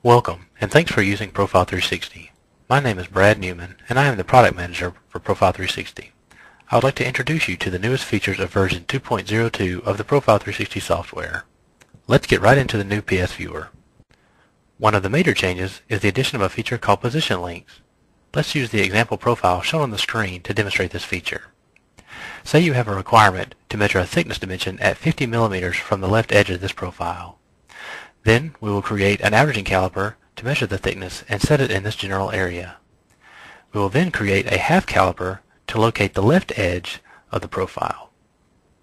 Welcome, and thanks for using Profile 360. My name is Brad Newman, and I am the Product Manager for Profile 360. I would like to introduce you to the newest features of version 2.02 of the Profile 360 software. Let's get right into the new PS Viewer. One of the major changes is the addition of a feature called Position Links. Let's use the example profile shown on the screen to demonstrate this feature. Say you have a requirement to measure a thickness dimension at 50 millimeters from the left edge of this profile. Then we will create an averaging caliper to measure the thickness and set it in this general area. We will then create a half caliper to locate the left edge of the profile.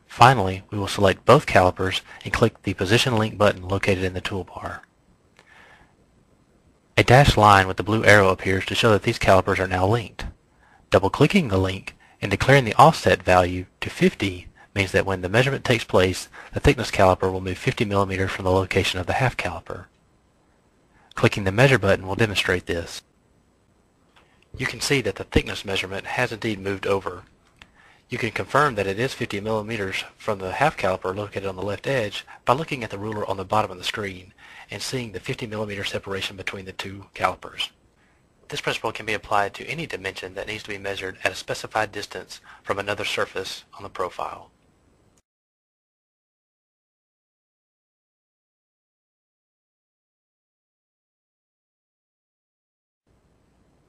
Finally, we will select both calipers and click the Position Link button located in the toolbar. A dashed line with the blue arrow appears to show that these calipers are now linked. Double-clicking the link and declaring the offset value to 50 means that when the measurement takes place, the thickness caliper will move 50 millimeters from the location of the half caliper. Clicking the Measure button will demonstrate this. You can see that the thickness measurement has indeed moved over. You can confirm that it is 50 millimeters from the half caliper located on the left edge by looking at the ruler on the bottom of the screen and seeing the 50 millimeter separation between the two calipers. This principle can be applied to any dimension that needs to be measured at a specified distance from another surface on the profile.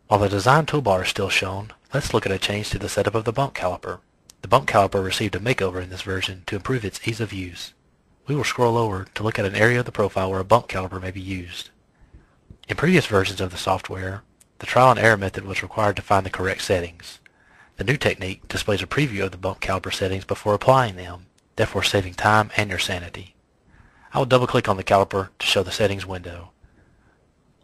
While the design toolbar is still shown, let's look at a change to the setup of the bump caliper. The bump caliper received a makeover in this version to improve its ease of use. We will scroll over to look at an area of the profile where a bump caliper may be used. In previous versions of the software, the trial and error method was required to find the correct settings. The new technique displays a preview of the bump caliper settings before applying them, therefore saving time and your sanity. I will double-click on the caliper to show the settings window.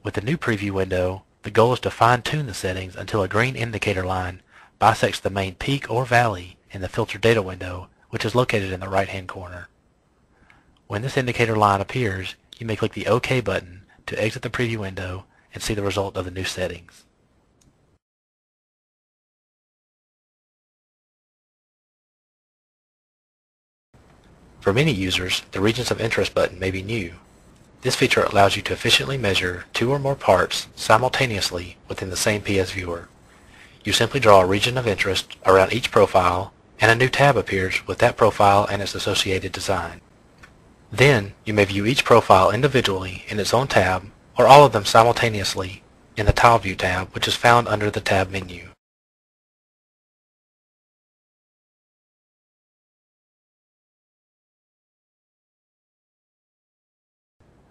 With the new preview window, the goal is to fine-tune the settings until a green indicator line bisects the main peak or valley in the filter data window, which is located in the right-hand corner. When this indicator line appears, you may click the OK button to exit the preview window and see the result of the new settings. For many users, the Regions of Interest button may be new. This feature allows you to efficiently measure two or more parts simultaneously within the same PS Viewer. You simply draw a region of interest around each profile, and a new tab appears with that profile and its associated design. Then, you may view each profile individually in its own tab, or all of them simultaneously in the Tile View tab, which is found under the tab menu.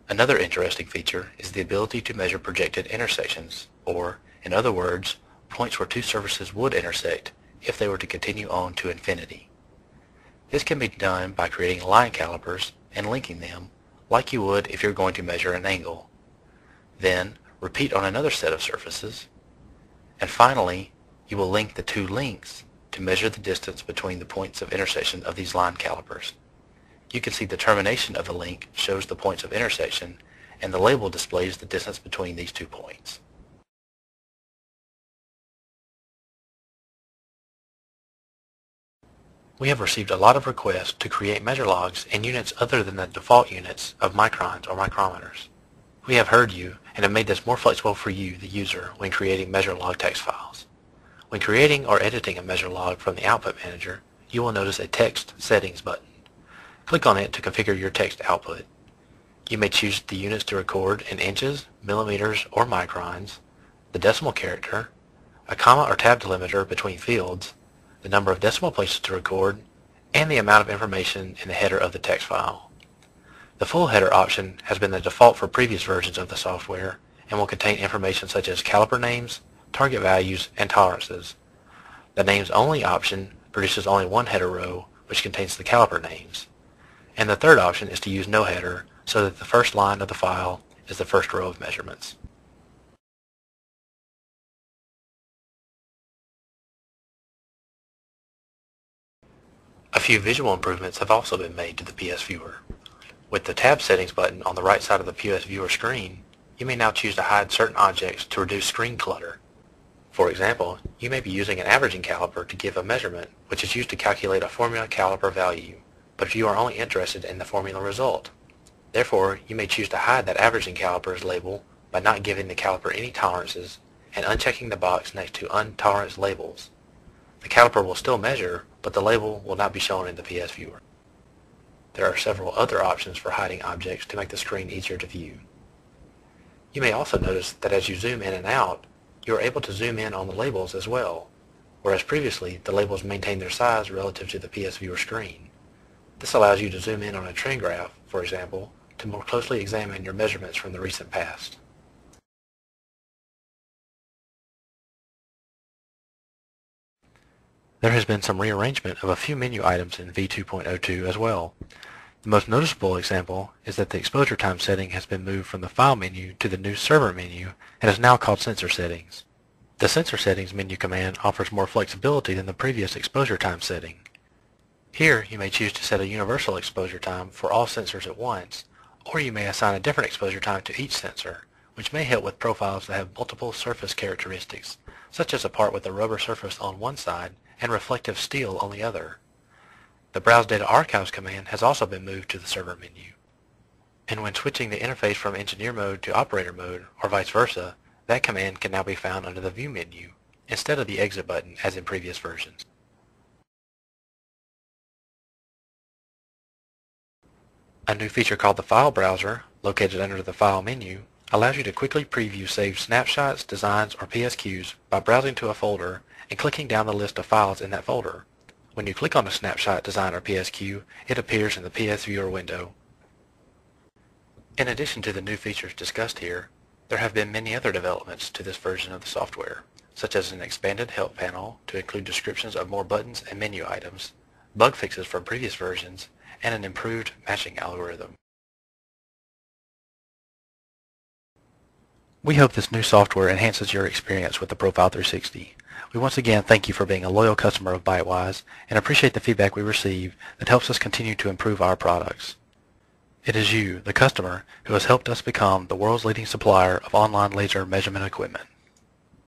Another interesting feature is the ability to measure projected intersections, or, in other words, points where two surfaces would intersect if they were to continue on to infinity. This can be done by creating line calipers and linking them, like you would if you're going to measure an angle. Then, repeat on another set of surfaces, and finally, you will link the two links to measure the distance between the points of intersection of these line calipers. You can see the termination of the link shows the points of intersection, and the label displays the distance between these 2 points. We have received a lot of requests to create measure logs in units other than the default units of microns or micrometers. We have heard you and have made this more flexible for you, the user, when creating measure log text files. When creating or editing a measure log from the Output Manager, you will notice a Text Settings button. Click on it to configure your text output. You may choose the units to record in inches, millimeters, or microns, the decimal character, a comma or tab delimiter between fields, the number of decimal places to record, and the amount of information in the header of the text file. The full header option has been the default for previous versions of the software and will contain information such as caliper names, target values, and tolerances. The Names Only option produces only one header row, which contains the caliper names. And the third option is to use no header, so that the first line of the file is the first row of measurements. A few visual improvements have also been made to the PS Viewer. With the Tab Settings button on the right side of the PS Viewer screen, you may now choose to hide certain objects to reduce screen clutter. For example, you may be using an averaging caliper to give a measurement, which is used to calculate a formula caliper value, but you are only interested in the formula result. Therefore, you may choose to hide that averaging caliper's label by not giving the caliper any tolerances and unchecking the box next to untolerance labels. The caliper will still measure, but the label will not be shown in the PS viewer. There are several other options for hiding objects to make the screen easier to view. You may also notice that as you zoom in and out, you are able to zoom in on the labels as well, whereas previously the labels maintained their size relative to the PS viewer screen. This allows you to zoom in on a trend graph, for example, to more closely examine your measurements from the recent past. There has been some rearrangement of a few menu items in v2.02 as well. The most noticeable example is that the exposure time setting has been moved from the File menu to the new Server menu and is now called Sensor Settings. The Sensor Settings menu command offers more flexibility than the previous exposure time setting. Here you may choose to set a universal exposure time for all sensors at once, or you may assign a different exposure time to each sensor, which may help with profiles that have multiple surface characteristics, such as a part with a rubber surface on one side and reflective steel on the other. The Browse Data Archives command has also been moved to the Server menu. And when switching the interface from Engineer mode to Operator mode, or vice versa, that command can now be found under the View menu, instead of the Exit button as in previous versions. A new feature called the File Browser, located under the File menu, allows you to quickly preview saved snapshots, designs, or PSQs by browsing to a folder and clicking down the list of files in that folder. When you click on a snapshot, design, or PSQ, it appears in the PS Viewer window. In addition to the new features discussed here, there have been many other developments to this version of the software, such as an expanded help panel to include descriptions of more buttons and menu items, bug fixes from previous versions, and an improved matching algorithm. We hope this new software enhances your experience with the Profile 360. We once again thank you for being a loyal customer of Bytewise and appreciate the feedback we receive that helps us continue to improve our products. It is you, the customer, who has helped us become the world's leading supplier of online laser measurement equipment.